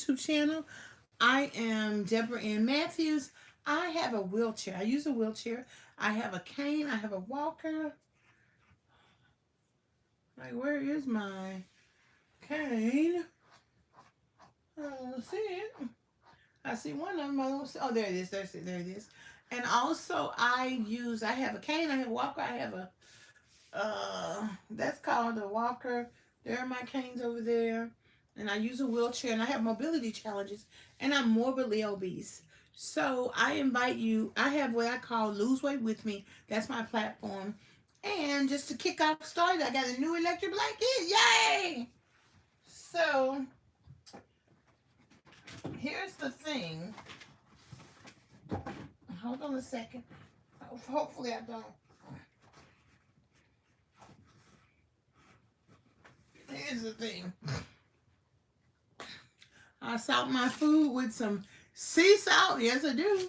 YouTube channel. I am Debra Ann Matthews. I have a wheelchair. I use a wheelchair. I have a cane. I have a walker. Like, where is my cane? I don't see it. I see one of them. I don't see. Oh, there it is. There's it. There it is. And also, I have a cane. I have a walker. I have a, that's called a walker. There are my canes over there. And I use a wheelchair and I have mobility challenges and I'm morbidly obese. So I invite you, I have what I call Lose Weight With Me. That's my platform. And just to kick off started, I got a new electric blanket. Yay! So here's the thing. Hold on a second. Hopefully I don't. Here's the thing. I salt my food with some sea salt. Yes, I do.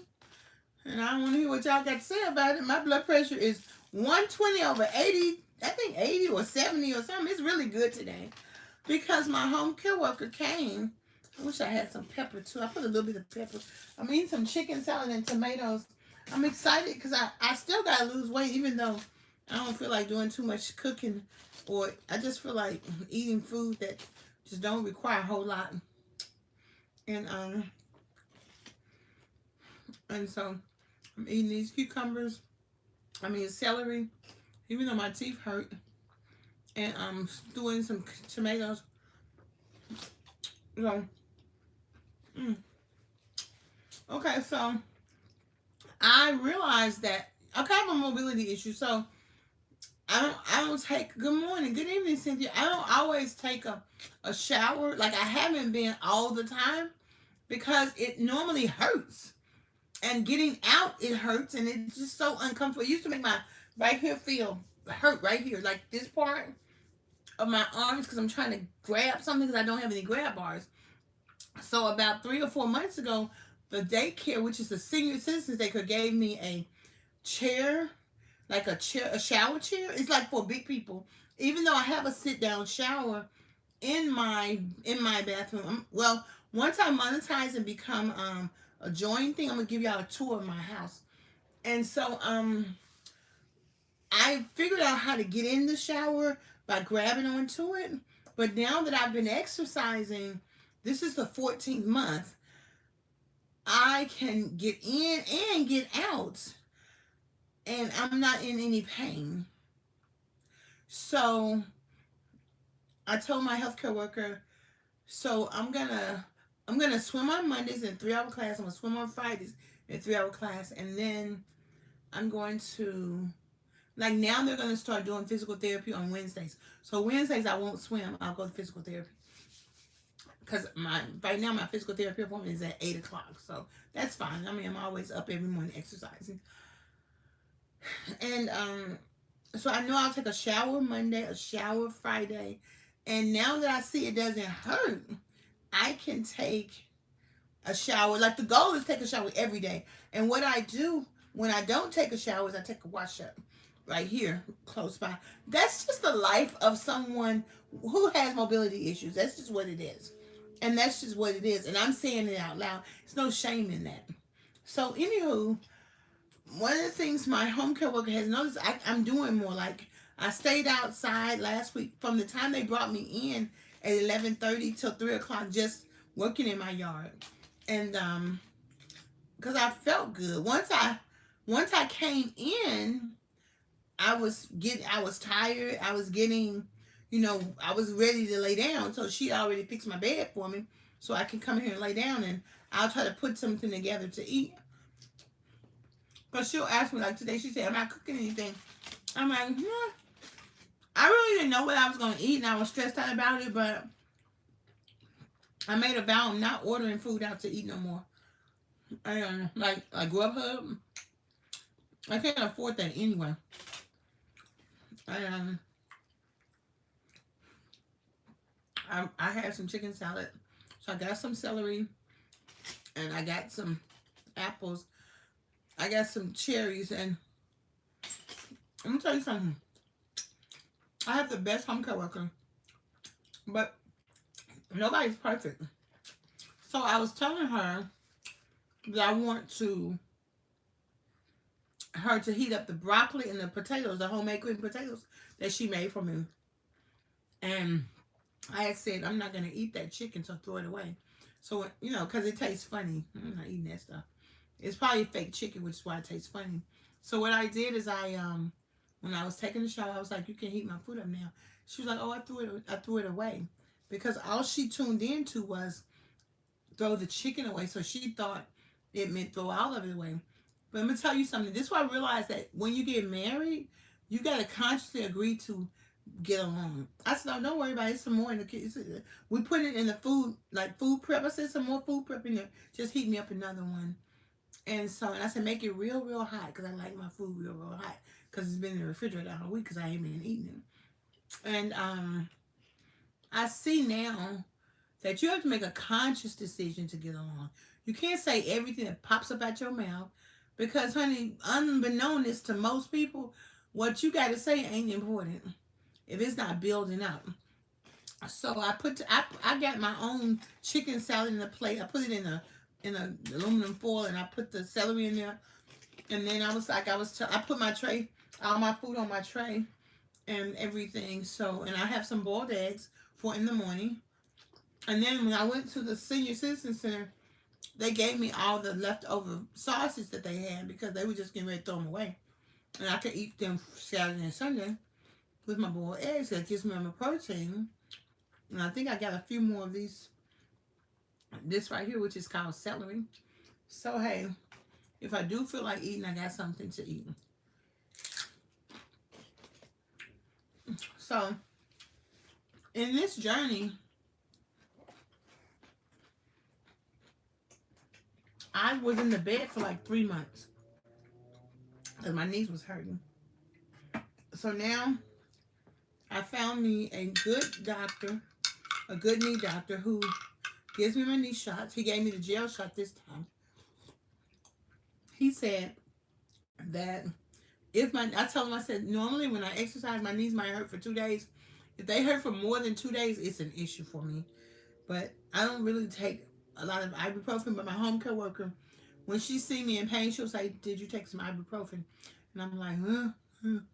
And I want to hear what y'all got to say about it. My blood pressure is 120 over 80. I think 80 or 70 or something. It's really good today. Because my home care worker came. I wish I had some pepper too. I put a little bit of pepper. I'm eating some chicken salad and tomatoes. I'm excited because I still got to lose weight even though I don't feel like doing too much cooking. Or I just feel like eating food that just don't require a whole lot. And so I'm eating these cucumbers. I mean celery, even though my teeth hurt. And I'm doing some tomatoes. So, okay, so I realized that I have a mobility issue. So I don't take, good morning, good evening, Cynthia. I don't always take a shower. Like I haven't been all the time because it normally hurts. And getting out, it hurts, and it's just so uncomfortable. It used to make my right here feel hurt right here, like this part of my arms, because I'm trying to grab something because I don't have any grab bars. So about 3 or 4 months ago, the daycare, which is the senior citizens daycare, gave me a chair, like a shower chair. It's like for big people. Even though I have a sit down shower in my bathroom. Well, once I monetize and become a join thing, I'm gonna give y'all a tour of my house. And so I figured out how to get in the shower by grabbing onto it. But now that I've been exercising, this is the 14th month, I can get in and get out, and I'm not in any pain. So I told my healthcare worker, so I'm gonna swim on Mondays in 3 hour class. I'm gonna swim on Fridays in 3 hour class, and then I'm going to, like, now they're gonna start doing physical therapy on Wednesdays. So Wednesdays I won't swim. I'll go to physical therapy because my right now my physical therapy appointment is at 8 o'clock. So that's fine. I mean, I'm always up every morning exercising, and so I know I'll take a shower Monday, a shower Friday, and now that I see it doesn't hurt, I can take a shower. Like the goal is to take a shower every day. And what I do when I don't take a shower is I take a wash up right here close by. That's just the life of someone who has mobility issues. That's just what it is. And that's just what it is. And I'm saying it out loud. There's no shame in that. So anywho, one of the things my home care worker has noticed, I'm doing more. Like I stayed outside last week from the time they brought me in at 11:30 till 3 o'clock, just working in my yard, and because I felt good. Once I came in, I was tired. I was getting, I was ready to lay down. So she already fixed my bed for me, so I can come here and lay down, and I'll try to put something together to eat. But she'll ask me, like today, she said, "Am I cooking anything?" I'm like, "Yeah." I really didn't know what I was going to eat, and I was stressed out about it, but I made a vow I'm not ordering food out to eat no more. Like Grubhub, I can't afford that anyway. I I had some chicken salad, so I got some celery, and I got some apples. I got some cherries, and I'm gonna tell you something. I have the best home care worker, but nobody's perfect. So I was telling her that I want to her to heat up the broccoli and the potatoes, the homemade green potatoes that she made for me. And I had said I'm not gonna eat that chicken, so throw it away. So because it tastes funny. I'm not eating that stuff. It's probably fake chicken, which is why it tastes funny. So what I did is when I was taking the shower, I was like, "You can heat my food up now." She was like, "Oh, I threw it away," because all she tuned into was throw the chicken away. So she thought it meant throw all of it away. But let me tell you something. This is why I realized that when you get married, you gotta consciously agree to get along. I said, "No, don't worry about it. It's some more in the kitchen. We put it in the food, like food prep." I said, "Some more food prep in there. Just heat me up another one." And I said, "Make it real, real hot because I like my food real, real hot because it's been in the refrigerator all week because I ain't been eating it." And I see now that you have to make a conscious decision to get along. You can't say everything that pops up out your mouth because, honey, unbeknownst to most people, what you got to say ain't important if it's not building up. So I got my own chicken salad in a plate. I put it in a aluminum foil and I put the celery in there. And then I was like I put my tray, all my food on my tray and everything. So and I have some boiled eggs for in the morning. And then when I went to the senior citizen center, they gave me all the leftover sausage that they had because they were just getting ready to throw them away. And I could eat them Saturday and Sunday with my boiled eggs. That gives me my protein. And I think I got a few more of this right here, which is called celery. So hey, if I do feel like eating, I got something to eat. So in this journey, I was in the bed for like 3 months because my knees was hurting. So now I found me a good doctor, a good knee doctor who gives me my knee shots. He gave me the gel shot this time. He said that I told him, I said, normally when I exercise, my knees might hurt for 2 days. If they hurt for more than 2 days, it's an issue for me. But I don't really take a lot of ibuprofen. But my home care worker, when she see me in pain, she'll say, "Did you take some ibuprofen?" And I'm like, well,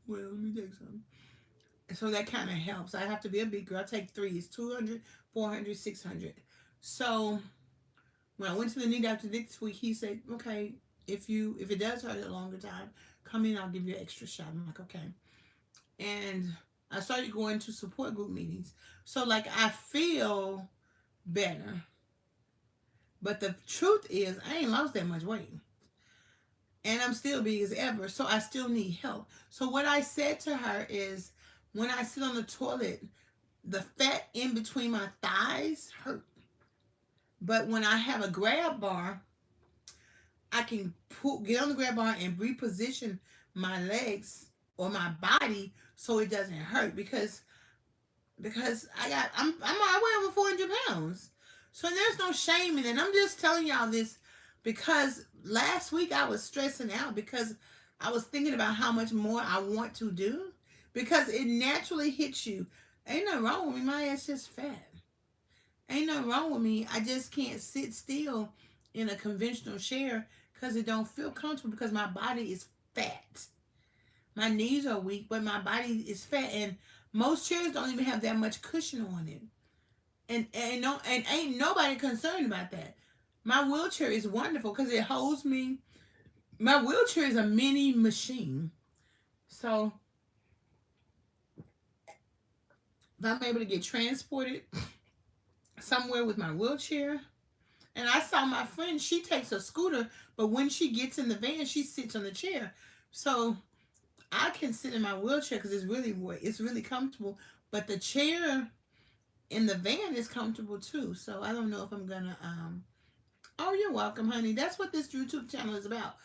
let me take some. So that kind of helps. I have to be a big girl. I take three. It's 200, 400, 600. So when I went to the knee doctor this week, he said, "Okay, if it does hurt a longer time, come in. I'll give you an extra shot." I'm like, "Okay." And I started going to support group meetings. So like I feel better. But the truth is, I ain't lost that much weight. And I'm still big as ever. So I still need help. So what I said to her is, when I sit on the toilet, the fat in between my thighs hurt. But when I have a grab bar, I can get on the grab bar and reposition my legs or my body so it doesn't hurt because I weigh over 400 pounds. So there's no shame in it. I'm just telling y'all this because last week I was stressing out because I was thinking about how much more I want to do because it naturally hits you. Ain't nothing wrong with me. My ass just fat. Ain't nothing wrong with me. I just can't sit still in a conventional chair because it don't feel comfortable because my body is fat. My knees are weak, but my body is fat, and most chairs don't even have that much cushion on it. And no, and ain't nobody concerned about that. My wheelchair is wonderful because it holds me. My wheelchair is a mini machine. So if I'm able to get transported somewhere with my wheelchair, and I saw my friend, she takes a scooter, but when she gets in the van, she sits on the chair. So I can sit in my wheelchair because it's really comfortable. But the chair in the van is comfortable too. So I don't know if I'm gonna Oh, you're welcome, honey. That's what this YouTube channel is about.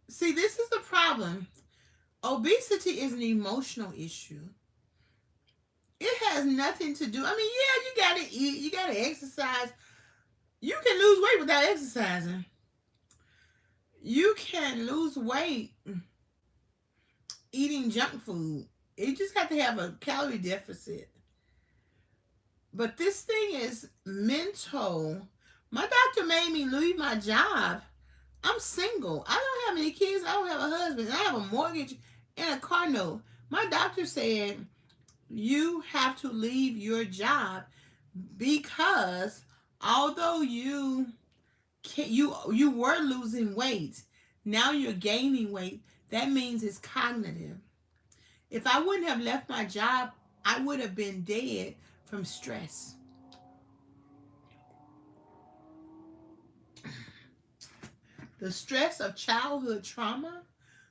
See, this is the problem. Obesity is an emotional issue. It has nothing to do. I mean, yeah, you gotta eat, you gotta exercise. You can lose weight without exercising. You can lose weight eating junk food. You just have to have a calorie deficit. But this thing is mental. My doctor made me leave my job. I'm single. I don't have any kids. I don't have a husband. I have a mortgage and a car note. My doctor said you have to leave your job because although you were losing weight, now you're gaining weight. That means it's cognitive. If I wouldn't have left my job, I would have been dead from stress. The stress of childhood trauma,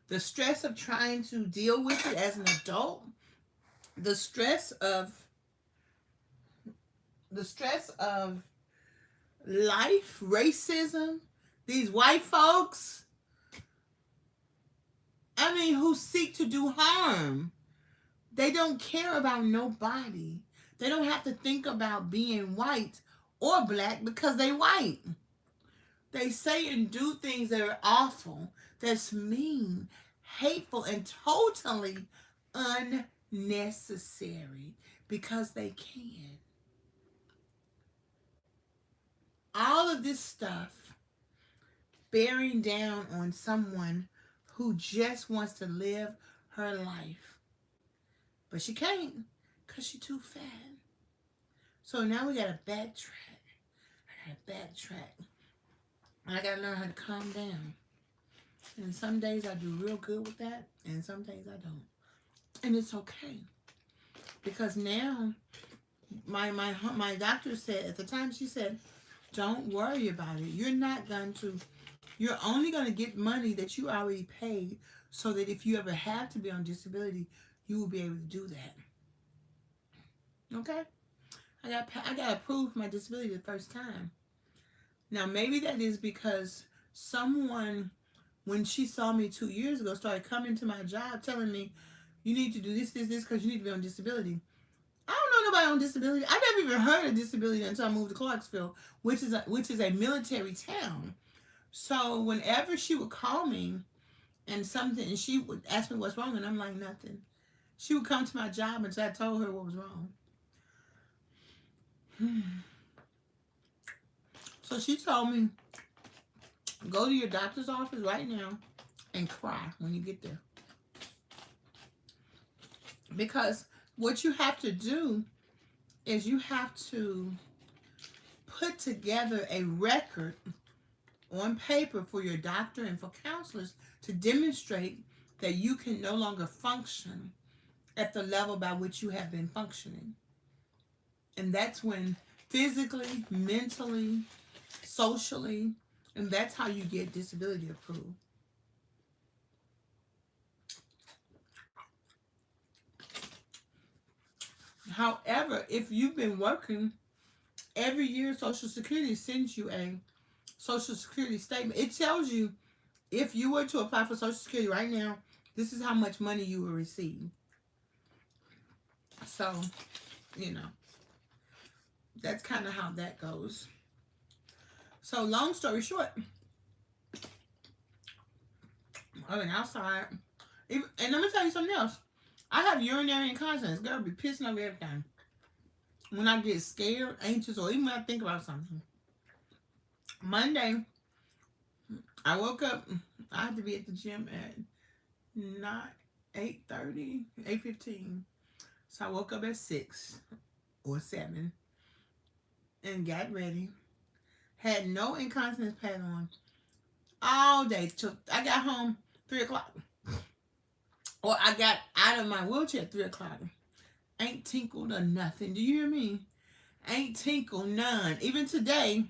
the stress of trying to deal with it as an adult, the stress of the stress of life, racism, these white folks, I mean, who seek to do harm. They don't care about nobody. They don't have to think about being white or black because they white. They say and do things that are awful, that's mean, hateful, and totally unnecessary because they can. All of this stuff bearing down on someone who just wants to live her life. But she can't because she's too fat. So now we got to backtrack. I got to backtrack. And I got to learn how to calm down. And some days I do real good with that, and some days I don't. And it's okay. Because now, my doctor said, at the time she said, don't worry about it. You're only going to get money that you already paid so that if you ever have to be on disability, you will be able to do that. Okay? I got approved for my disability the first time. Now, maybe that is because someone, when she saw me 2 years ago, started coming to my job telling me, you need to do this, because you need to be on disability. I don't know nobody on disability. I never even heard of disability until I moved to Clarksville, which is a military town. So whenever she would call me and she would ask me what's wrong, and I'm like, nothing. She would come to my job until I told her what was wrong. So she told me, go to your doctor's office right now and cry when you get there. Because what you have to do is you have to put together a record on paper for your doctor and for counselors to demonstrate that you can no longer function at the level by which you have been functioning. And that's when physically, mentally, socially, and that's how you get disability approved. However, if you've been working, every year Social Security sends you a Social Security statement. It tells you if you were to apply for Social Security right now, this is how much money you will receive. So, you know, that's kind of how that goes. So, long story short, I went outside. And let me tell you something else. I have urinary incontinence. Girl be pissing over everything. When I get scared, anxious, or even when I think about something. Monday, I woke up. I had to be at the gym at 8:30, 8:15. So I woke up at 6 or 7 and got ready. Had no incontinence pad on all day. Till I got home 3 o'clock. Or I got out of my wheelchair at 3 o'clock. Ain't tinkled or nothing. Do you hear me? Ain't tinkled none. Even today,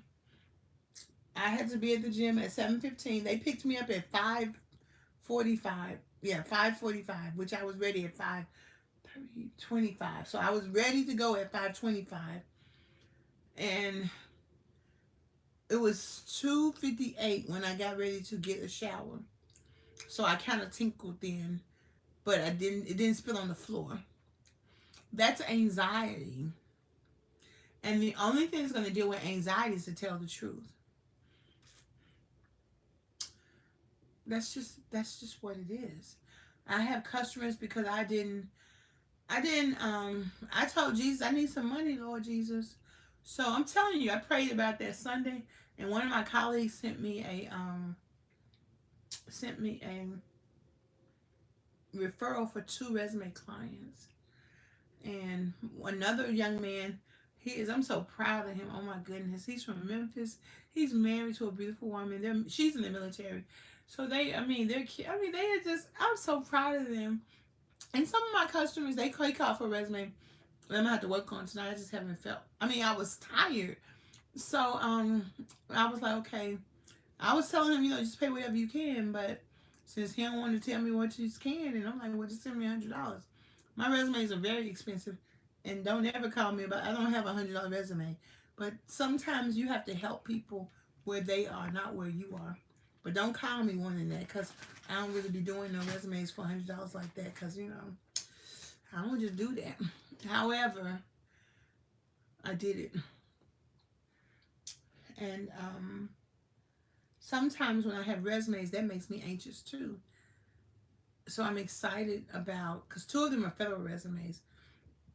I had to be at the gym at 7:15. They picked me up at 5:45. Yeah, 5:45, which I was ready at 5:25. So I was ready to go at 5:25. And it was 2:58 when I got ready to get a shower. So I kind of tinkled then, but it didn't spill on the floor. That's anxiety. And the only thing that's going to deal with anxiety is to tell the truth. That's just what it is. I have customers because I told Jesus I need some money, Lord Jesus. So I'm telling you, I prayed about that Sunday, and one of my colleagues sent me a referral for two resume clients, and another young man. I'm so proud of him. Oh my goodness, he's from Memphis. He's married to a beautiful woman. She's in the military, so they are just. I'm so proud of them. And some of my customers, they call for a resume. I'm gonna have to work on tonight. I just haven't felt. I was tired. So I was like, okay. I was telling him, just pay whatever you can, but since he don't want to tell me what you can, and I'm like, well, just send me $100. My resumes are very expensive, and don't ever call me about. I don't have $100 resume, but sometimes you have to help people where they are, not where you are. But don't call me wanting that, cause I don't really be doing no resumes for $100 like that, cause I don't just do that. However, I did it, and sometimes when I have resumes, that makes me anxious too. So I'm excited about, because two of them are federal resumes.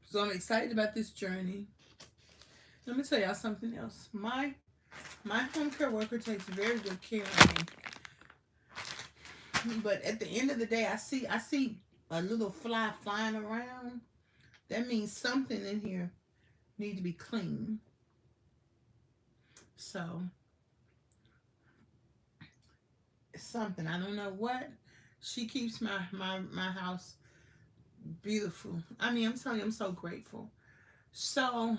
So I'm excited about this journey. Let me tell y'all something else. My home care worker takes very good care of me. But at the end of the day, I see a little fly flying around. That means something in here needs to be clean. So it's something. I don't know what. She keeps my house beautiful. I'm telling you, I'm so grateful. So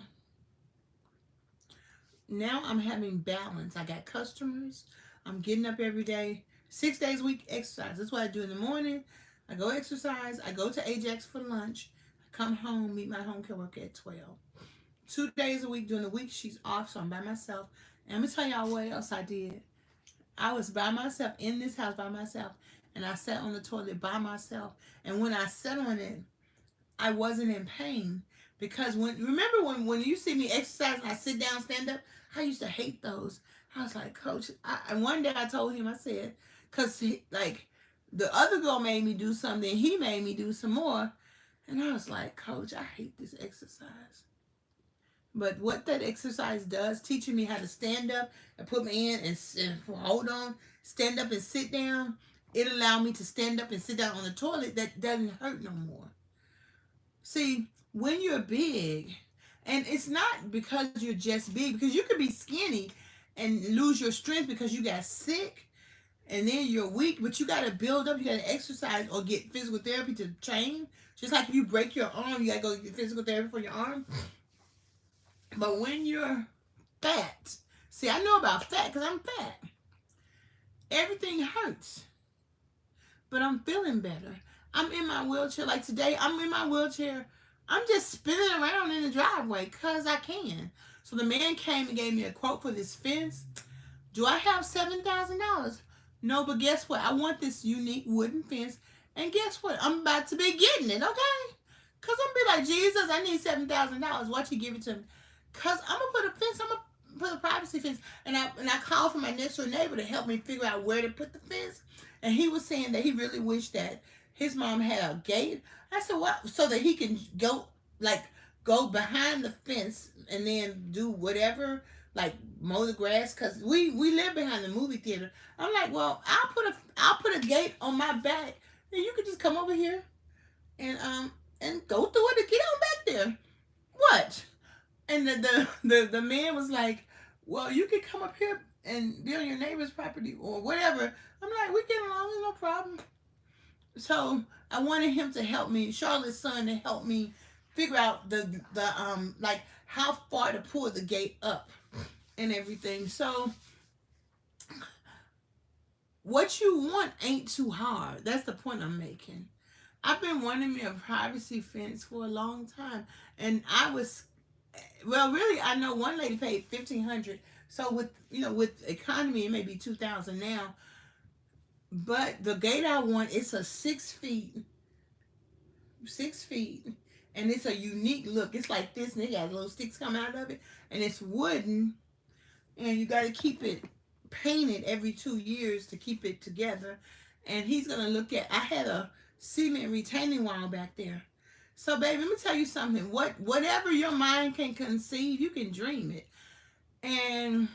now I'm having balance. I got customers. I'm getting up every day, 6 days a week exercise. That's what I do in the morning. I go exercise. I go to Ajax for lunch. I come home, meet my home care worker at 12. 2 days a week during the week, she's off, so I'm by myself. And I'm going to tell y'all what else I did. I was by myself in this house by myself, and I sat on the toilet by myself. And when I sat on it, I wasn't in pain because when you see me exercise and I sit down, stand up, I used to hate those. I was like, Coach, and one day I told him, I said, because like the other girl made me do something, he made me do some more, and I was like, Coach, I hate this exercise. But what that exercise does, teaching me how to stand up and put me in and hold on, stand up and sit down, it allowed me to stand up and sit down on the toilet that doesn't hurt no more. See, when you're big, and it's not because you're just big, because you could be skinny and lose your strength because you got sick and then you're weak, but you got to build up, you got to exercise or get physical therapy to train. Just like if you break your arm, you got to go get physical therapy for your arm. But when you're fat, see, I know about fat because I'm fat. Everything hurts, but I'm feeling better. I'm in my wheelchair. Like today, I'm in my wheelchair. I'm just spinning around in the driveway because I can. So the man came and gave me a quote for this fence. Do I have $7,000? No, but guess what? I want this unique wooden fence. And guess what? I'm about to be getting it, okay? Because I'm going to be like, Jesus, I need $7,000. Watch you give it to me. Because I'm going to put a fence, I'm going to put a privacy fence. And I called for my next door neighbor to help me figure out where to put the fence. And he was saying that he really wished that his mom had a gate. I said, what? So that he can go behind the fence and then do whatever, like mow the grass. Cause we live behind the movie theater. I'm like, well, I'll put a gate on my back, and you can just come over here and go through it and get on back there. What? And the man was like, well, you can come up here and be on your neighbor's property or whatever. I'm like, we get along, no problem. So I wanted him to help me, Charlotte's son, to help me figure out the like how far to pull the gate up and everything. So what you want ain't too hard. That's the point I'm making. I've been wanting me a privacy fence for a long time, and really, I know one lady paid $1,500. So with economy, it may be 2,000 now. But the gate I want, it's a 6 feet, and it's a unique look. It's like this, and it got little sticks coming out of it, and it's wooden, and you got to keep it painted every 2 years to keep it together. And he's gonna look at. I had a cement retaining wall back there. So, baby, let me tell you something. Whatever your mind can conceive, you can dream it. And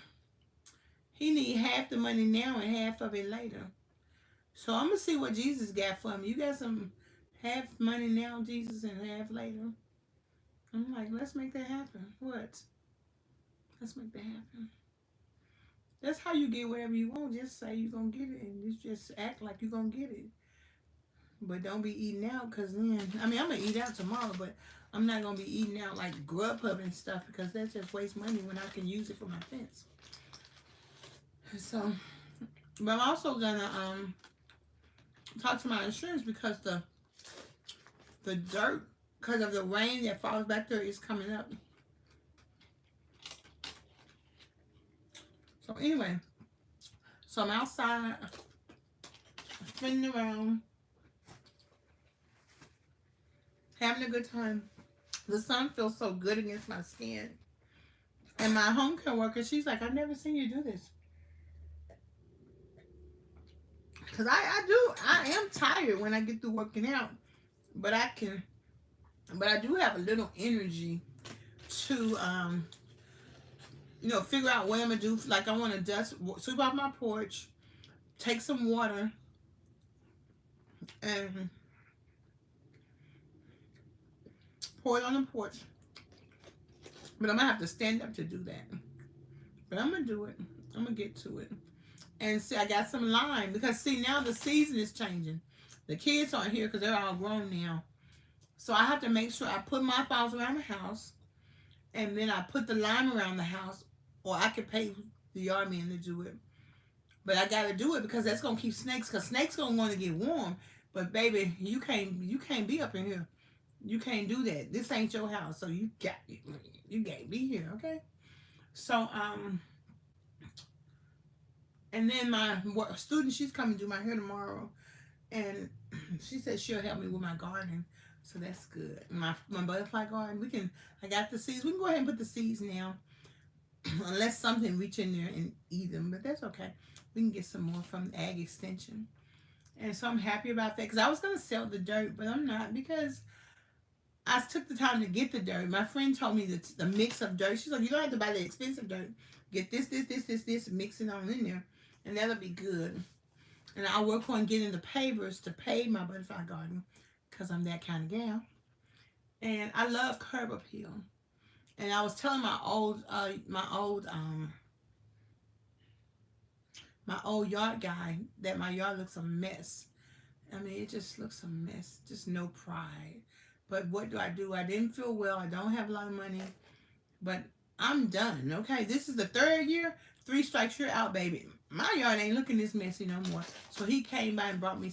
he need half the money now and half of it later. So I'm gonna see what Jesus got for me. You got some half money now, Jesus, and half later. I'm like, let's make that happen. What? Let's make that happen. That's how you get whatever you want. Just say you're gonna get it, and you just act like you're gonna get it. But don't be eating out, cause then I'm gonna eat out tomorrow, but I'm not gonna be eating out like Grubhub and stuff because that's just waste money when I can use it for my fence. So, but I'm also gonna talk to my insurance because the dirt, because of the rain that falls back there, is coming up. So anyway, so I'm outside spinning around, having a good time. The sun feels so good against my skin. And my home care worker, she's like, I've never seen you do this. Because I am tired when I get through working out. But I do have a little energy to, figure out what I'm going to do. Like I want to sweep off my porch, take some water, and pour it on the porch. But I'm going to have to stand up to do that. But I'm going to do it. I'm going to get to it. And see, I got some lime. Because, see, now the season is changing. The kids aren't here because they're all grown now. So I have to make sure I put my files around the house. And then I put the lime around the house. Or I could pay the yard man to do it. But I got to do it because that's going to keep snakes. Because snakes going to want to get warm. But, baby, you can't be up in here. You can't do that. This ain't your house. So you can't be here, okay? So, and then my student, she's coming to do my hair tomorrow. And she said she'll help me with my garden. So that's good. My butterfly garden, I got the seeds. We can go ahead and put the seeds now. Unless something reach in there and eat them. But that's okay. We can get some more from Ag Extension. And so I'm happy about that. Because I was going to sell the dirt, but I'm not. Because I took the time to get the dirt. My friend told me the mix of dirt. She's like, you don't have to buy the expensive dirt. Get this, mix it on in there. And that'll be good. And I'll work on getting the pavers to pave my butterfly garden. Because I'm that kind of gal. And I love curb appeal. And I was telling my old yard guy that my yard looks a mess. I mean, it just looks a mess. Just no pride. But what do? I didn't feel well. I don't have a lot of money. But I'm done, okay? This is the third year. 3 strikes, you're out, baby. My yard ain't looking this messy no more. So he came by and brought me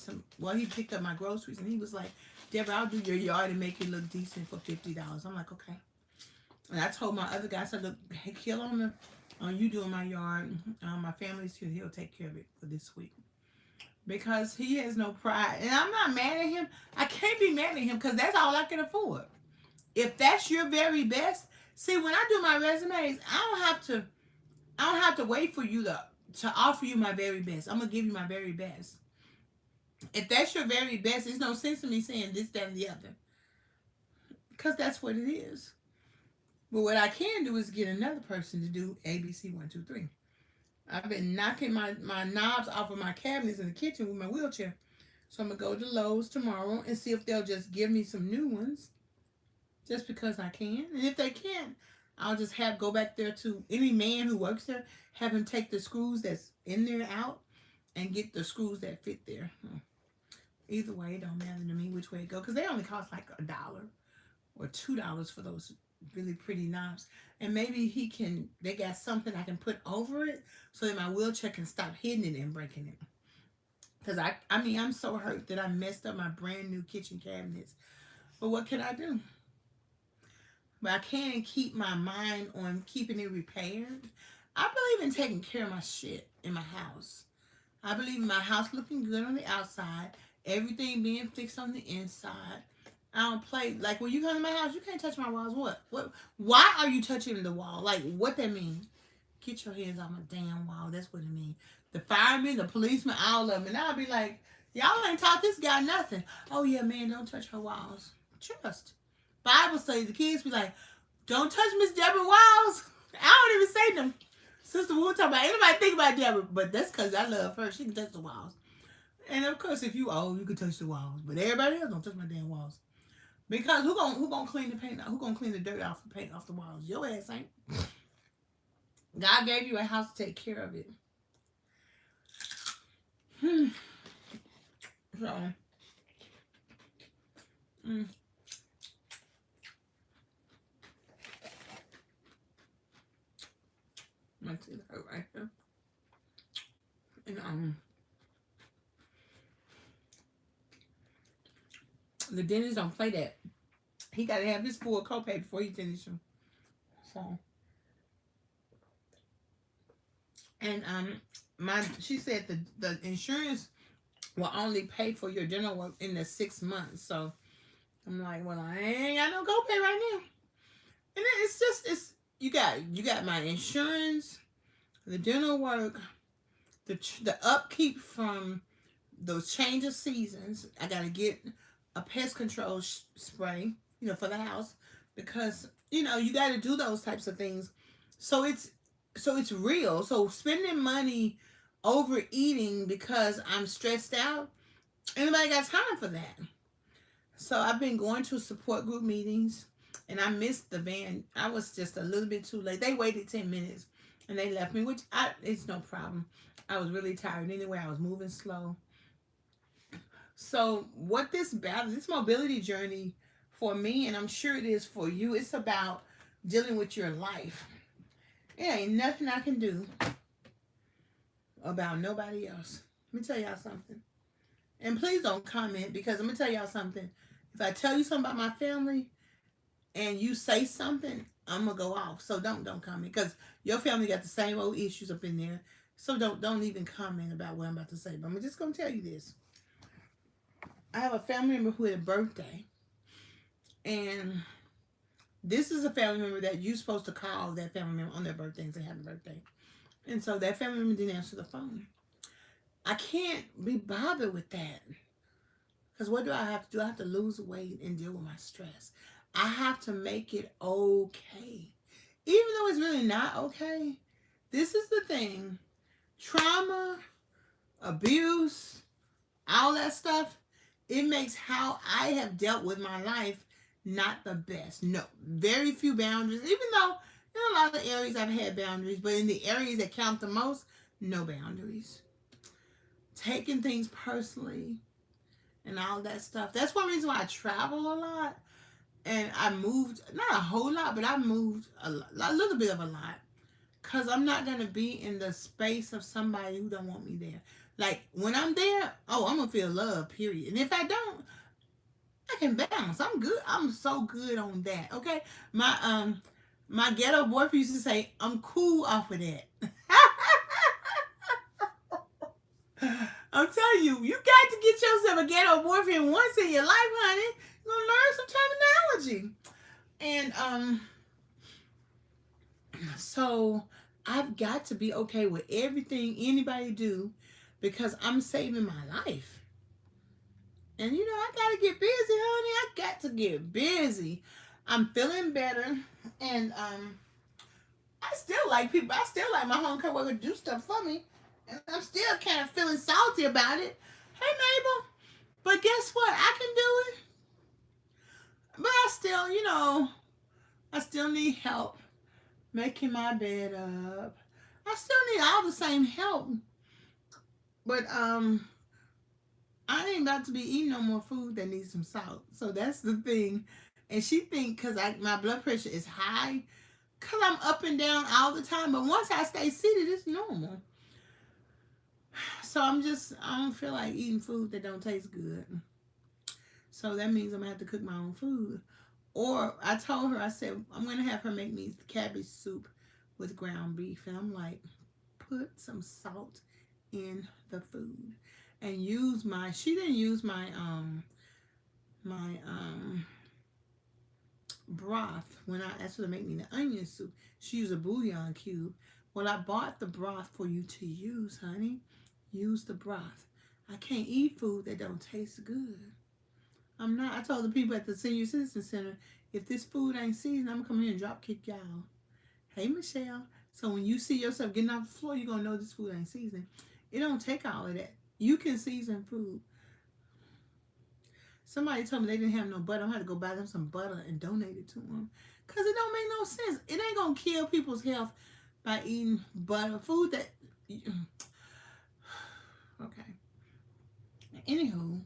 he picked up my groceries. And he was like, Debra, I'll do your yard and make it look decent for $50. I'm like, okay. And I told my other guy, I said, look, hey, kill on you doing my yard. My family's here. He'll take care of it for this week. Because he has no pride. And I'm not mad at him. I can't be mad at him because that's all I can afford. If that's your very best, see, when I do my resumes, I don't have to wait for you to offer you my very best. I'm going to give you my very best. If that's your very best, there's no sense in me saying this, that, and the other. Because that's what it is. But what I can do is get another person to do ABC 1, 2, 3. I've been knocking my knobs off of my cabinets in the kitchen with my wheelchair. So I'm going to go to Lowe's tomorrow and see if they'll just give me some new ones. Just because I can. And if they can't, I'll just go back there to any man who works there, have him take the screws that's in there out and get the screws that fit there. Either way, it don't matter to me which way it go. Because they only cost like $1 or $2 for those really pretty knobs. And maybe they got something I can put over it so that my wheelchair can stop hitting it and breaking it. Because I'm so hurt that I messed up my brand new kitchen cabinets. But what can I do? But I can't keep my mind on keeping it repaired. I believe in taking care of my shit in my house. I believe in my house looking good on the outside. Everything being fixed on the inside. I don't play. Like, when you come to my house, you can't touch my walls. What? Why are you touching the wall? Like, what that mean? Get your hands off my damn wall. That's what it means. The firemen, the policemen, all of them. And I'll be like, y'all ain't taught this guy nothing. Oh, yeah, man, don't touch her walls. Trust. Bible study, the kids be like, don't touch Miss Debra walls. I don't even say them. Sister Wu talking about anybody think about Deborah, but that's because I love her. She can touch the walls. And of course, if you old, you can touch the walls. But everybody else don't touch my damn walls. Because who gonna clean the paint? Who gonna clean the dirt off the paint off the walls? Your ass ain't. God gave you a house to take care of it. Hmm. So, mm, my teeth hurt right here. And the dentist don't play that. He got to have his full copay before he finish them. So, and she said the insurance will only pay for your dental work in the 6 months. So I'm like, well, I ain't got no copay right now. And then it's you got my insurance, the dental work, the upkeep from those change of seasons. I gotta get a pest control spray, for the house because you got to do those types of things. So it's real. So spending money overeating because I'm stressed out, anybody got time for that? So I've been going to support group meetings, and I missed the van. I was just a little bit too late. They waited 10 minutes, and they left me, which it's no problem. I was really tired anyway. I was moving slow. So what this mobility journey for me, and I'm sure it is for you, it's about dealing with your life. It ain't nothing I can do about nobody else. Let me tell y'all something. And please don't comment because I'm gonna tell y'all something. If I tell you something about my family and you say something, I'm gonna go off. So don't comment because your family got the same old issues up in there. So don't even comment about what I'm about to say. But I'm just gonna tell you this. I have a family member who had a birthday, and this is a family member that you're supposed to call that family member on their birthday and say happy birthday. And so that family member didn't answer the phone. I can't be bothered with that. Because what do I have to do? I have to lose weight and deal with my stress. I have to make it okay. Even though it's really not okay, this is the thing. Trauma, abuse, all that stuff, it makes how I have dealt with my life not the best. No, very few boundaries. Even though in a lot of areas I've had boundaries, but in the areas that count the most, no boundaries. Taking things personally and all that stuff. That's one reason why I travel a lot. And I moved, not a whole lot, but I moved a little bit of a lot. Because I'm not going to be in the space of somebody who don't want me there. Like, when I'm there, I'm going to feel love, period. And if I don't, I can bounce. I'm good. I'm so good on that, okay? My ghetto boyfriend used to say, I'm cool off of that. I'm telling you, you got to get yourself a ghetto boyfriend once in your life, honey. You're going to learn some terminology. And, so I've got to be okay with everything anybody do because I'm saving my life. And I gotta get busy, honey. I got to get busy. I'm feeling better, and I still like people. I still like my home coworker to do stuff for me, and I'm still kind of feeling salty about it. Hey, Mabel, but guess what? I can do it. But I still, I still need help making my bed up. I still need all the same help. But I ain't about to be eating no more food that needs some salt. So that's the thing. And she think because my blood pressure is high, because I'm up and down all the time. But once I stay seated, it's normal. So I don't feel like eating food that don't taste good. So that means I'm going to have to cook my own food. Or I told her, I said, I'm going to have her make me cabbage soup with ground beef. And I'm like, put some salt in the food. And she didn't use my broth when I asked her to make me the onion soup. She used a bouillon cube. Well, I bought the broth for you to use, honey. Use the broth. I can't eat food that don't taste good. I'm not. I told the people at the Senior Citizen Center, if this food ain't seasoned, I'm coming here and drop kick y'all. Hey, Michelle. So when you see yourself getting off the floor, you're gonna know this food ain't seasoned. It don't take all of that. You can season food. Somebody told me they didn't have no butter. I'm gonna have to go buy them some butter and donate it to them. Cause it don't make no sense. It ain't gonna kill people's health by eating butter. Food that okay. Anywho,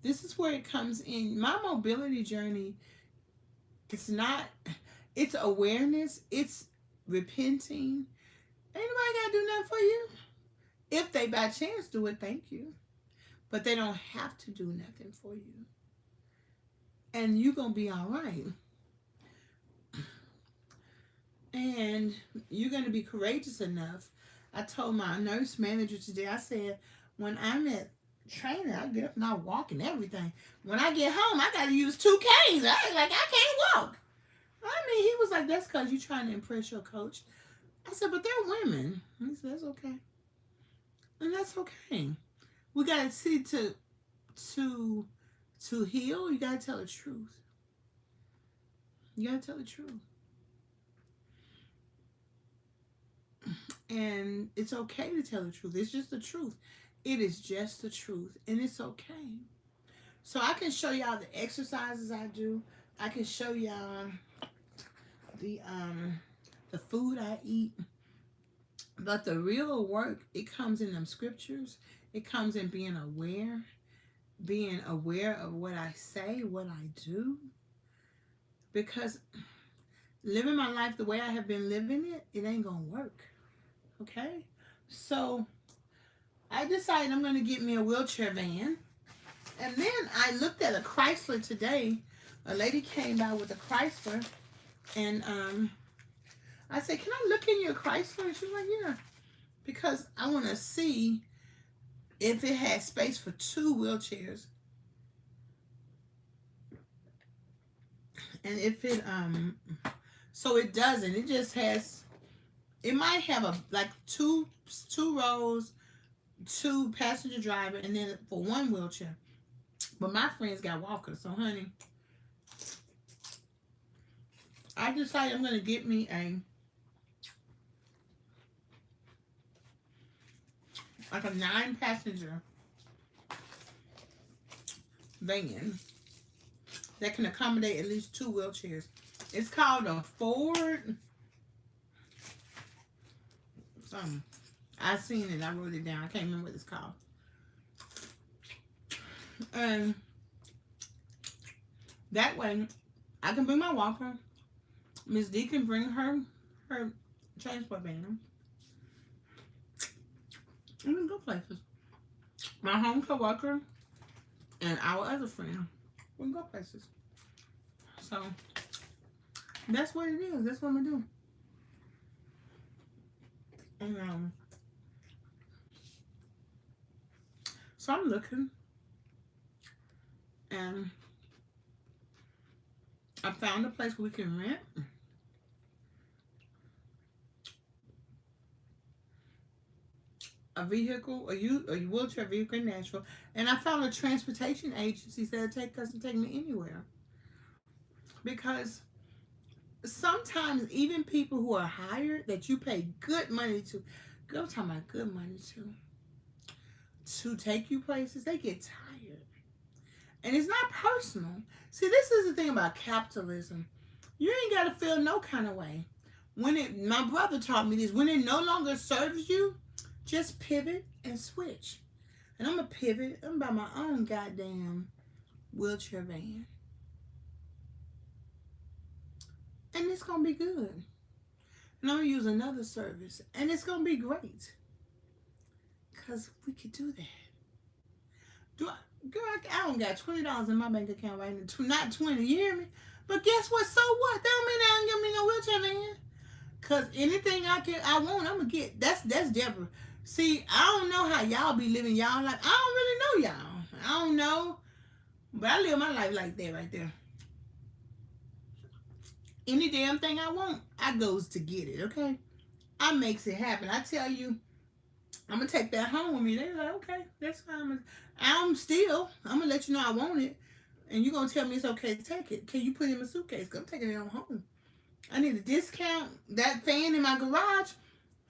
this is where it comes in. My mobility journey, it's not, it's awareness, it's repenting. Ain't nobody gotta do nothing for you. If they by chance do it, thank you. But they don't have to do nothing for you. And you're gonna be all right. And you're gonna be courageous enough. I told my nurse manager today, I said, when I'm at training, I get up and I walk and everything. When I get home, I gotta use 2 Ks. I can't walk. I mean, he was like, that's because you're trying to impress your coach. I said, but they're women. He said, that's okay. And that's okay. We gotta see to heal, you gotta tell the truth. You gotta tell the truth. And it's okay to tell the truth. It's just the truth. It is just the truth. And it's okay. So I can show y'all the exercises I do. I can show y'all the food I eat. But the real work, it comes in them scriptures. It comes in being aware of what I say, what I do. Because living my life the way I have been living it, it ain't gonna work. Okay? So I decided I'm gonna get me a wheelchair van. And then I looked at a Chrysler today. A lady came by with a Chrysler, and I said, "Can I look in your Chrysler?" And she was like, "Yeah," because I want to see if it has space for 2 wheelchairs, and if it so it doesn't. It just has. It might have a like two rows, 2 passenger driver, and then for 1 wheelchair. But my friends got walkers, so honey, I decided I'm gonna get me a 9-passenger van that can accommodate at least 2 wheelchairs. It's called a Ford. I seen it. I wrote it down. I can't remember what it's called. And that way, I can bring my walker. Miss D can bring her transport van. We can go places. My home co-worker and our other friend, we can go places. So that's what it is. That's what I'm gonna do. And so I'm looking, and I found a place where we can rent. A vehicle, a wheelchair vehicle in Nashville, and I found a transportation agency that'll take us and take me anywhere. Because sometimes even people who are hired that you pay good money to, girl, I'm talking about good money to take you places, they get tired. And it's not personal. See, this is the thing about capitalism. You ain't got to feel no kind of way. My brother taught me this, when it no longer serves you, just pivot and switch. And I'm going to pivot. I'm buy my own goddamn wheelchair van. And it's going to be good. And I'm going to use another service. And it's going to be great. Because we could do that. Girl, I don't got $20 in my bank account right now. Not 20, you hear me? But guess what? So what? That don't mean I don't give me no wheelchair van. Because anything I want, I'm going to get. That's Debra. See, I don't know how y'all be living y'all life. I don't really know y'all. I don't know. But I live my life like that right there. Any damn thing I want, I goes to get it, okay? I makes it happen. I tell you, I'm going to take that home with me. They're like, okay, that's fine. I'm going to let you know I want it. And you're going to tell me it's okay to take it. Can you put it in my suitcase? Because I'm taking it on home. I need a discount. That fan in my garage,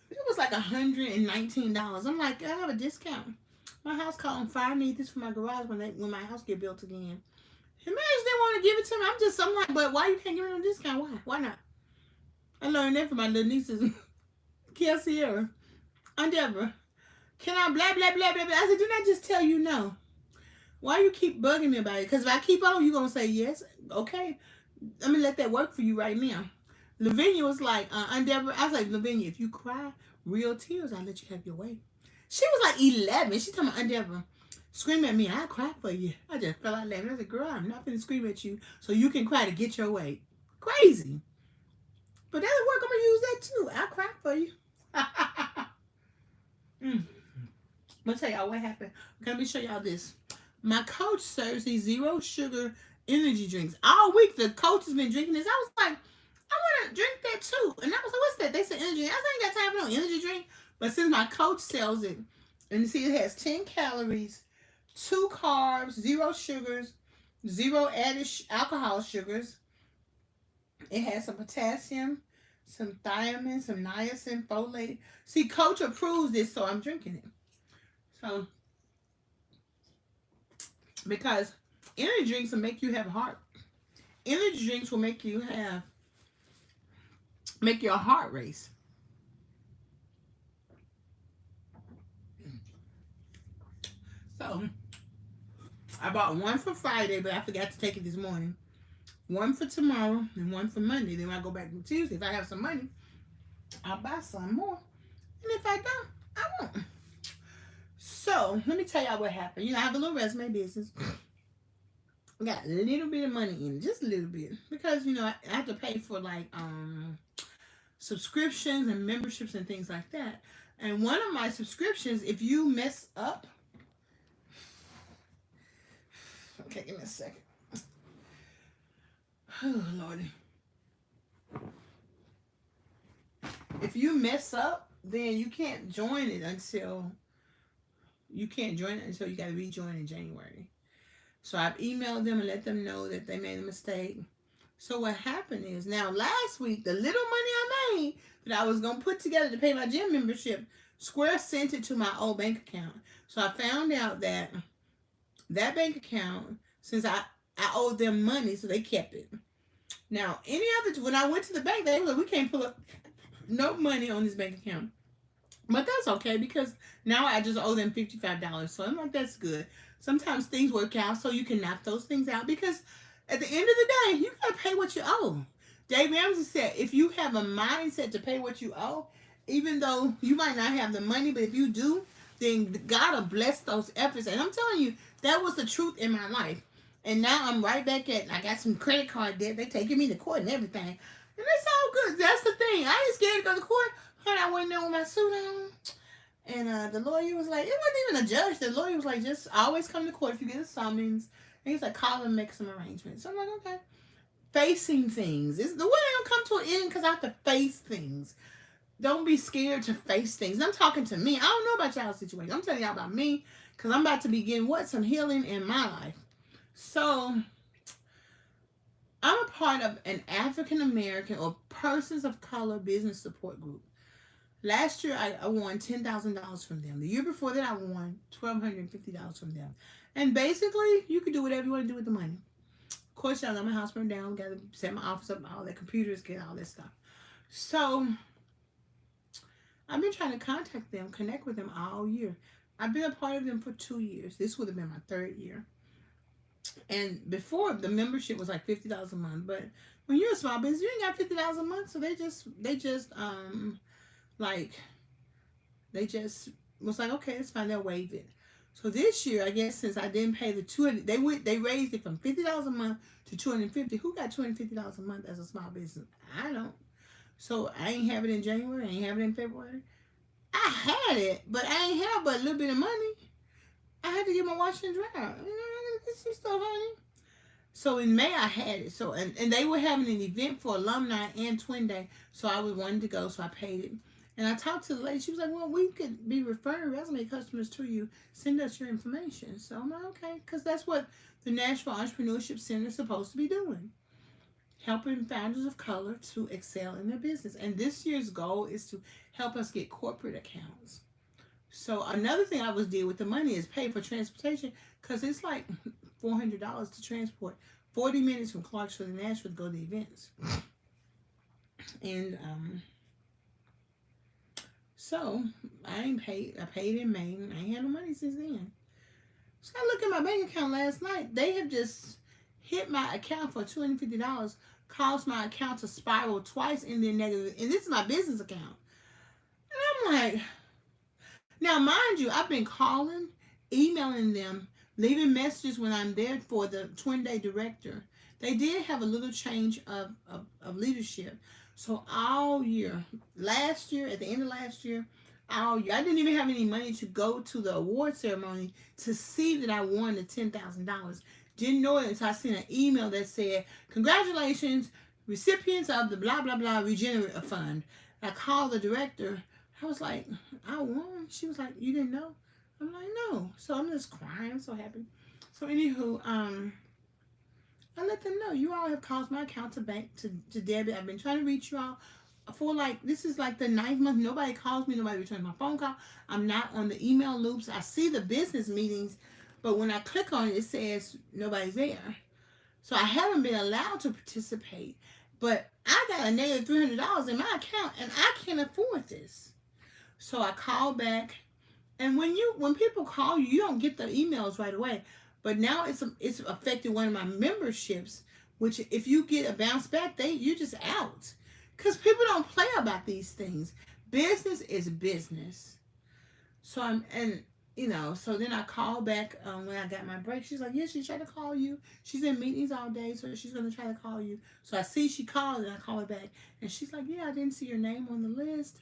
it was like $119. I'm like, I have a discount. My house caught on fire. I need this for my garage when my house get built again. Imagine they want to give it to me. I'm like, but why you can't give me no discount? Why? Why not? I learned that from my little nieces. Kia Sierra. Aunt Debra. Can I blah, blah, blah, blah, blah? I said, didn't I just tell you no? Why you keep bugging me about it? Because if I keep on, you're going to say yes. Okay. Let me let that work for you right now. Lavinia was like, Aunt Debra. I was like, Lavinia, if you cry real tears, I'll let you have your way. She was like 11. She told me, Aunt Debra, scream at me. I'll cry for you. I just fell out laughing. I said, girl, I'm not going to scream at you so you can cry to get your way. Crazy. But that'll work. I'm going to use that too. I'll cry for you. I'm going to tell y'all what happened. Let me show y'all this. My coach serves these zero sugar energy drinks. All week, the coach has been drinking this. I was like, I want to drink that too. And I was like, what's that? They said energy drink. I was like, I ain't got time for no energy drink. But since my coach sells it, and you see it has 10 calories, 2 carbs, 0 sugars, 0 added alcohol sugars. It has some potassium, some thiamine, some niacin, folate. See, coach approves this, so I'm drinking it. So, because energy drinks will make you have heart. Energy drinks will make your heart race. So, I bought one for Friday, but I forgot to take it this morning. One for tomorrow and one for Monday. Then when I go back to Tuesday, if I have some money, I'll buy some more. And if I don't, I won't. So, let me tell y'all what happened. You know, I have a little resume business. I got a little bit of money in it, just a little bit. Because, you know, I have to pay for like subscriptions and memberships and things like that. And one of my subscriptions, if you mess up, okay, give me a second. Oh, Lordy. If you mess up, then you can't join it until you got to rejoin in January. So I've emailed them and let them know that they made a mistake. So what happened is, now last week, the little money I made that I was going to put together to pay my gym membership, Square sent it to my old bank account. So I found out that bank account, since I owed them money, so they kept it. Now, when I went to the bank, they were like, we can't pull up no money on this bank account. But that's okay, because now I just owe them $55. So I'm like, that's good. Sometimes things work out so you can knock those things out, because at the end of the day, you got to pay what you owe. Dave Ramsey said, if you have a mindset to pay what you owe, even though you might not have the money, but if you do, then God will bless those efforts. And I'm telling you, that was the truth in my life. And now I'm right back I got some credit card debt. They taking me to court and everything. And it's all good. That's the thing. I ain't scared to go to court. And I went there with my suit on. And the lawyer was like, it wasn't even a judge. The lawyer was like, just always come to court if you get a summons. And he's like, call and make some arrangements. So I'm like, okay. Facing things. It's the way I don't come to an end, because I have to face things. Don't be scared to face things. I'm talking to me. I don't know about y'all's situation. I'm telling y'all about me, because I'm about to begin some healing in my life. So, I'm a part of an African American or persons of color business support group. Last year, I won $10,000 from them. The year before that, I won $1,250 from them. And basically, you can do whatever you want to do with the money. Of course, y'all know my house burned down. Got to set my office up, all that computers, get all that stuff. So, I've been trying to contact them, connect with them all year. I've been a part of them for 2 years. This would have been my 3rd year. And before, the membership was like $50 a month. But when you're a small business, you ain't got $50 a month. So they just was like, okay, it's fine. They'll waive it. So this year, I guess, since I didn't pay the $200, they raised it from $50 a month to $250. Who got $250 a month as a small business? I don't. So I ain't have it in January. I ain't have it in February. I had it, but I ain't have but a little bit of money. I had to get my washer and dryer. You know, I get some stuff, honey. So in May, I had it. So and they were having an event for alumni and Twin Day. So I wanted to go, so I paid it. And I talked to the lady. She was like, well, we could be referring resume customers to you. Send us your information. So I'm like, okay. Because that's what the Nashville Entrepreneurship Center is supposed to be doing. helping founders of color to excel in their business. And this year's goal is to help us get corporate accounts. So another thing I was did with the money is pay for transportation because it's like $400 to transport 40 minutes from Clarksville to Nashville to go to events. And so I ain't paid. I paid in May. I ain't had no money since then. So I looked at my bank account last night. They have just hit my account for $250, caused my account to spiral twice in the negative. And this is my business account. And I'm like, now mind you, I've been calling, emailing them, leaving messages when I'm there for the Twin Day director. They did have a little change of leadership. So all year, last year, at the end of last year, all year, I didn't even have any money to go to the award ceremony to see that I won the $10,000. Didn't know it until I seen an email that said, congratulations, recipients of the blah, blah, blah regenerative fund. I called the director. I was like, I won. She was like, you didn't know? I'm like, no. So I'm just crying. I'm so happy. So anywho, I let them know you all have caused my account to bank to debit. I've been trying to reach you all for like, this is like the 9th month. Nobody calls me. Nobody returns my phone call. I'm not on the email loops. I see the business meetings, but when I click on it, it says nobody's there. So I haven't been allowed to participate. But I got a negative $300 in my account, and I can't afford this. So I called back. And when people call you, you don't get the emails right away. But now it's affected one of my memberships, which if you get a bounce back, you're just out. Because people don't play about these things. Business is business. So so then I called back when I got my break. She's like, yeah, she tried to call you. She's in meetings all day, so she's going to try to call you. So I see she called, and I call her back. And she's like, yeah, I didn't see your name on the list.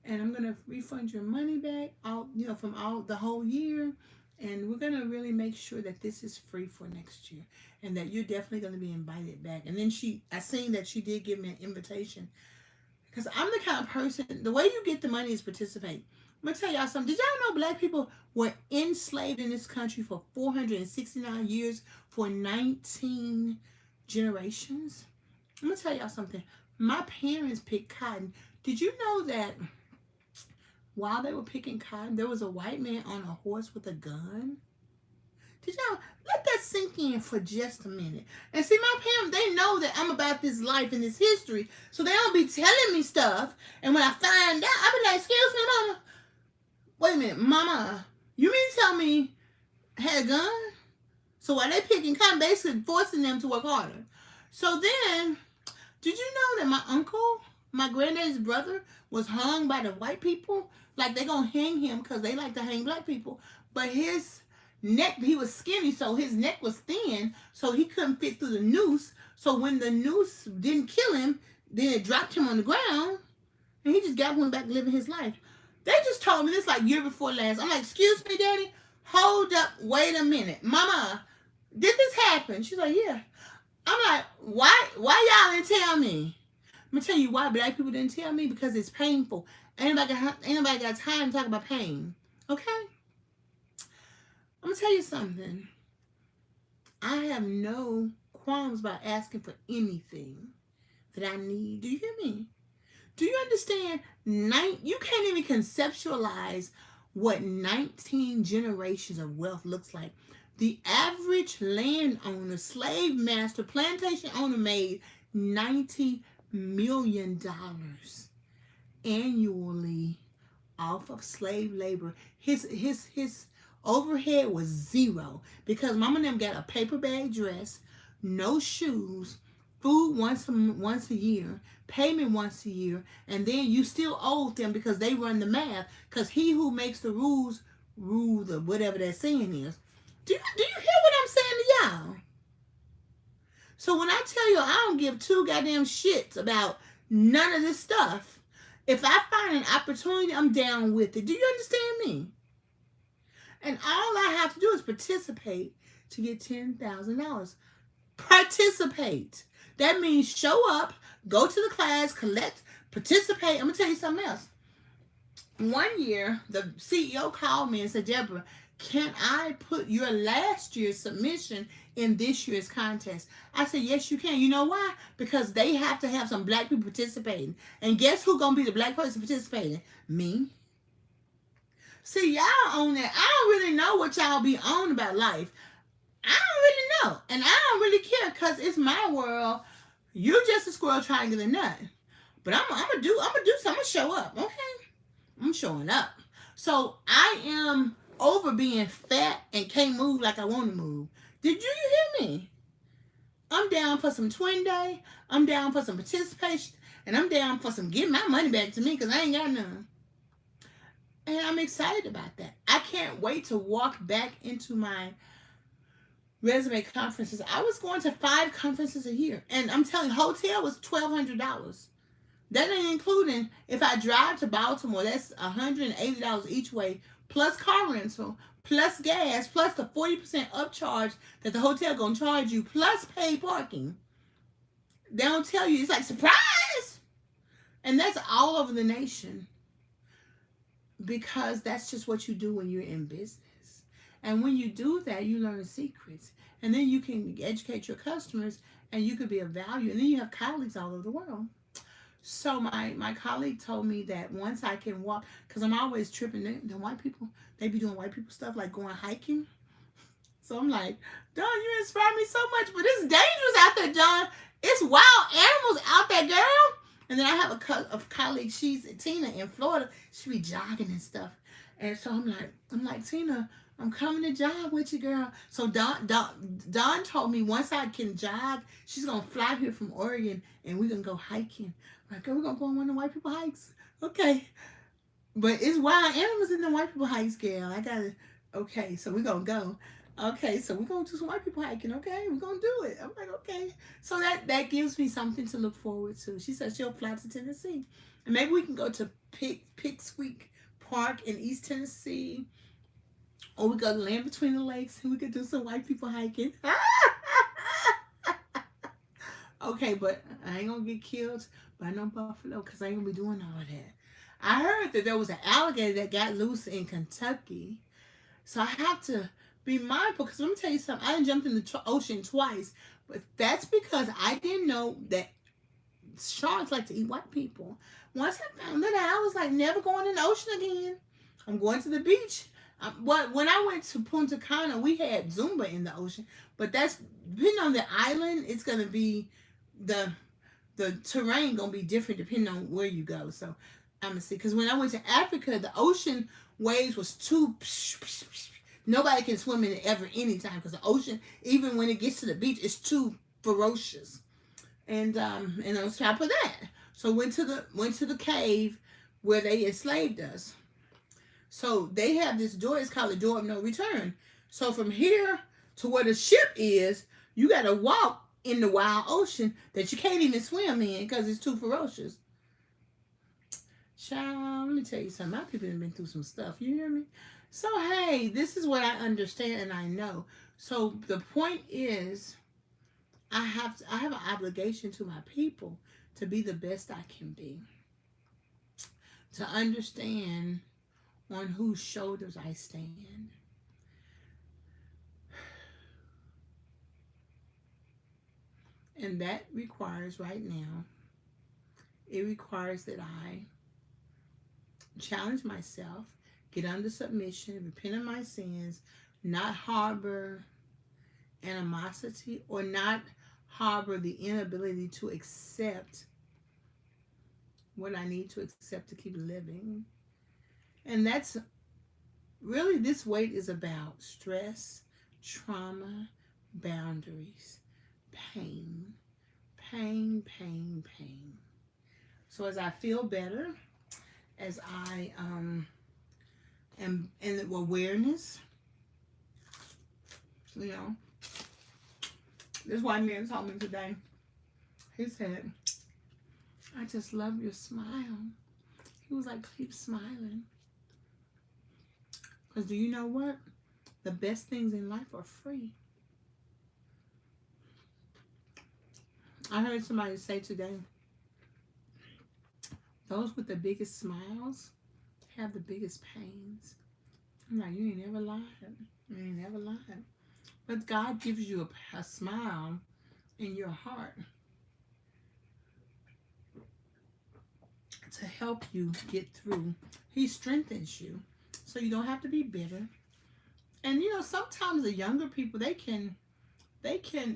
And I'm going to refund your money back, from the whole year. And we're going to really make sure that this is free for next year and that you're definitely going to be invited back. And then I seen that she did give me an invitation because I'm the kind of person, the way you get the money is participate. I'm going to tell y'all something. Did y'all know black people were enslaved in this country for 469 years for 19 generations? I'm going to tell y'all something. My parents picked cotton. Did you know that while they were picking cotton, there was a white man on a horse with a gun? Did y'all let that sink in for just a minute? And see, my parents, they know that I'm about this life and this history, so they don't be telling me stuff. And when I find out, I be like, excuse me, mama. Wait a minute, mama, you mean to tell me I had a gun? So while they picking cotton, basically forcing them to work harder. So then, did you know that my uncle, my granddaddy's brother, was hung by the white people? Like they gonna hang him because they like to hang black people. But his neck, he was skinny, so his neck was thin, so he couldn't fit through the noose. So when the noose didn't kill him, then it dropped him on the ground, and he just went back living his life. They just told me this like year before last. I'm like, excuse me, daddy? Hold up, wait a minute. Mama, did this happen? She's like, yeah. I'm like, why y'all didn't tell me? I'm gonna tell you why black people didn't tell me, because it's painful. Ain't nobody got time to talk about pain. Okay? I'm gonna tell you something. I have no qualms about asking for anything that I need. Do you hear me? Do you understand? You can't even conceptualize what 19 generations of wealth looks like. The average landowner, slave master, plantation owner made $90 million annually off of slave labor. His overhead was zero because mama and them got a paper bag dress, no shoes, food once a year, payment once a year, and then you still owe them because they run the math. Because he who makes the rules rule the whatever that saying is. Do you hear what I'm saying to y'all? So when I tell you I don't give two goddamn shits about none of this stuff, if I find an opportunity, I'm down with it. Do you understand me? And all I have to do is participate to get $10,000. Participate. That means show up, go to the class, collect, participate. I'm going to tell you something else. One year, the CEO called me and said, Debra, can I put your last year's submission in this year's contest? I said, yes, you can. You know why? Because they have to have some black people participating. And guess who's going to be the black person participating? Me. See, y'all on that. I don't really know what y'all be on about life. I don't really know. And I don't really care because it's my world. You're just a squirrel trying to get a nut. But I'm gonna do something. I'm gonna show up. Okay. I'm showing up. So I am over being fat and can't move like I want to move. Did you hear me? I'm down for some twin day. I'm down for some participation. And I'm down for some getting my money back to me because I ain't got none. And I'm excited about that. I can't wait to walk back into my resume conferences. I was going to 5 conferences a year. And I'm telling you, hotel was $1,200. That ain't including if I drive to Baltimore, that's $180 each way, plus car rental, plus gas, plus the 40% upcharge that the hotel gonna charge you, plus paid parking. They don't tell you. It's like, surprise! And that's all over the nation. Because that's just what you do when you're in business. And when you do that, you learn secrets. And then you can educate your customers and you could be of value. And then you have colleagues all over the world. So my colleague told me that once I can walk, because I'm always tripping, the white people, they be doing white people stuff like going hiking. So I'm like, Dawn, you inspire me so much, but it's dangerous out there, Dawn. It's wild animals out there, girl. And then I have a colleague, she's Tina in Florida. She be jogging and stuff. And so I'm like, Tina, I'm coming to jog with you, girl. So Dawn told me once I can jog, she's gonna fly here from Oregon and we're gonna go hiking. I'm like, girl, we're gonna go on one of the white people hikes. Okay. But it's wild animals in the white people hikes, girl. Okay, so we're gonna go. Okay, so we're gonna do some white people hiking, okay? We're gonna do it. I'm like, okay. So that gives me something to look forward to. She said she'll fly to Tennessee. And maybe we can go to Picksweek Park in East Tennessee. Or we go to Land Between the Lakes and we could do some white people hiking. Okay, but I ain't gonna get killed by no buffalo because I ain't gonna be doing all that. I heard that there was an alligator that got loose in Kentucky. So I have to be mindful because let me tell you something. I done jumped in the ocean twice, but that's because I didn't know that sharks like to eat white people. Once I found that out, I was like, never going in the ocean again. I'm going to the beach. But when I went to Punta Cana, we had Zumba in the ocean. But that's, depending on the island, it's going to be, the terrain going to be different depending on where you go. So I'm going to see. Because when I went to Africa, the ocean waves was too, nobody can swim in it ever anytime. Because the ocean, even when it gets to the beach, it's too ferocious. And on top of that, so went to the cave where they enslaved us. So they have this door, it's called the door of no return. So from here to where the ship is, you got to walk in the wild ocean that you can't even swim in because it's too ferocious. Child, let me tell you something. My people have been through some stuff. You hear me? So, hey, this is what I understand and I know. So the point is, I have an obligation to my people to be the best I can be. To understand on whose shoulders I stand. And that requires right now, it requires that I challenge myself, get under submission, repent of my sins, not harbor animosity or not harbor the inability to accept what I need to accept to keep living. And that's really, this weight is about stress, trauma, boundaries, pain. So as I feel better, as I am in the awareness, you know, this white man told me today, he said, I just love your smile. He was like, keep smiling. Because do you know what? The best things in life are free. I heard somebody say today, those with the biggest smiles have the biggest pains. I'm like, you ain't never lied. You ain't never lied. But God gives you a smile in your heart to help you get through. He strengthens you. So you don't have to be bitter. And you know, sometimes the younger people they can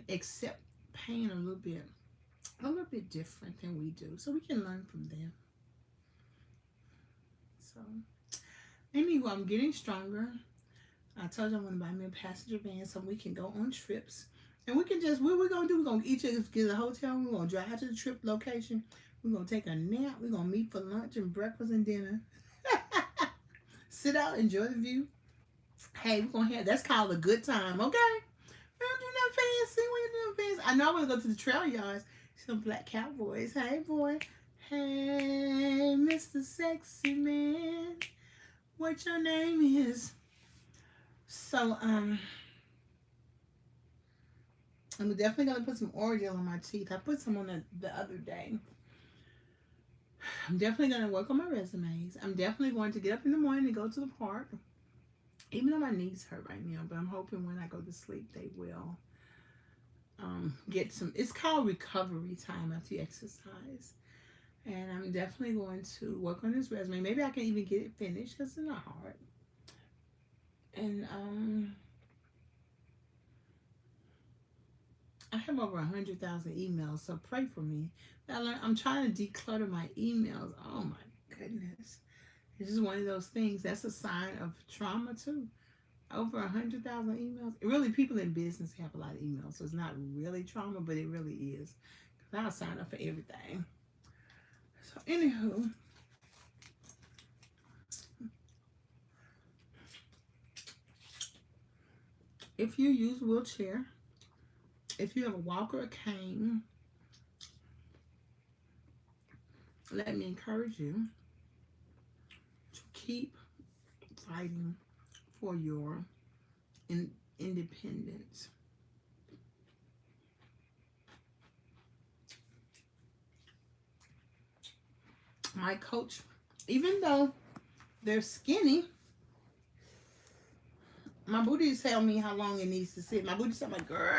accept pain a little bit different than we do. So we can learn from them. So anyway, I'm getting stronger. I told you I'm gonna buy me a passenger van so we can go on trips. And we can just what we're gonna do, we're gonna each get a hotel, we're gonna drive to the trip location, we're gonna take a nap, we're gonna meet for lunch and breakfast and dinner. Sit out, enjoy the view. Hey, we're gonna have that's called a good time, okay? We don't do nothing fancy. We don't do nothing fancy. I know I wanna go to the trail yards. Some black cowboys. Hey boy. Hey, Mr. Sexy Man. What your name is? So I'm definitely gonna put some Oreo on my teeth. I put some on the other day. I'm definitely gonna work on my resumes. I'm definitely going to get up in the morning and go to the park. Even though my knees hurt right now, but I'm hoping when I go to sleep they will get some. It's called recovery time after you exercise, and I'm definitely going to work on this resume. Maybe I can even get it finished because it's not hard. And I have over 100,000 emails, so pray for me. I'm trying to declutter my emails. Oh my goodness. This is one of those things. That's a sign of trauma too. Over 100,000 emails. Really, people in business have a lot of emails, so it's not really trauma, but it really is. Because I'll sign up for everything. So, anywho, if you use a wheelchair, if you have a walker or cane, let me encourage you to keep fighting for your independence. My coach, even though they're skinny, my booty tell me how long it needs to sit. My booty tell me, girl,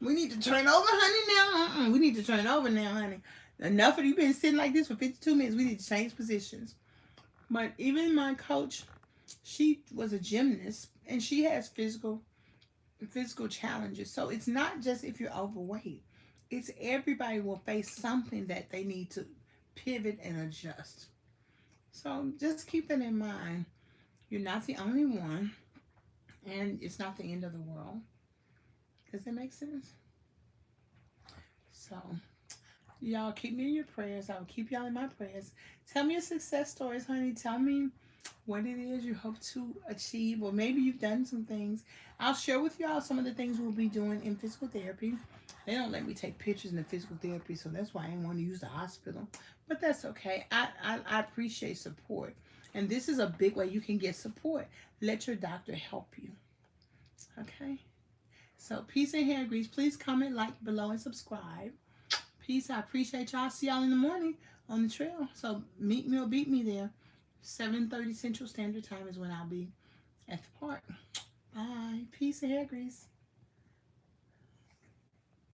we need to turn over, honey, now. We need to turn over now, honey. Enough of you been sitting like this for 52 minutes. We need to change positions. But even my coach, she was a gymnast and she has physical challenges. So it's not just if you're overweight. It's everybody will face something that they need to pivot and adjust. So just keep that in mind. You're not the only one, and it's not the end of the world. Does that make sense? So, y'all keep me in your prayers. I will keep y'all in my prayers. Tell me your success stories, honey. Tell me what it is you hope to achieve, or maybe you've done some things. I'll share with y'all some of the things we'll be doing in physical therapy. They don't let me take pictures in the physical therapy, so that's why I didn't want to use the hospital. But that's okay. I appreciate support. And this is a big way you can get support. Let your doctor help you. Okay? So, peace and hair grease. Please comment, like below, and subscribe. Peace. I appreciate y'all. See y'all in the morning on the trail. So, meet me or beat me there. 7:30 Central Standard Time is when I'll be at the park. Bye. Peace and hair grease.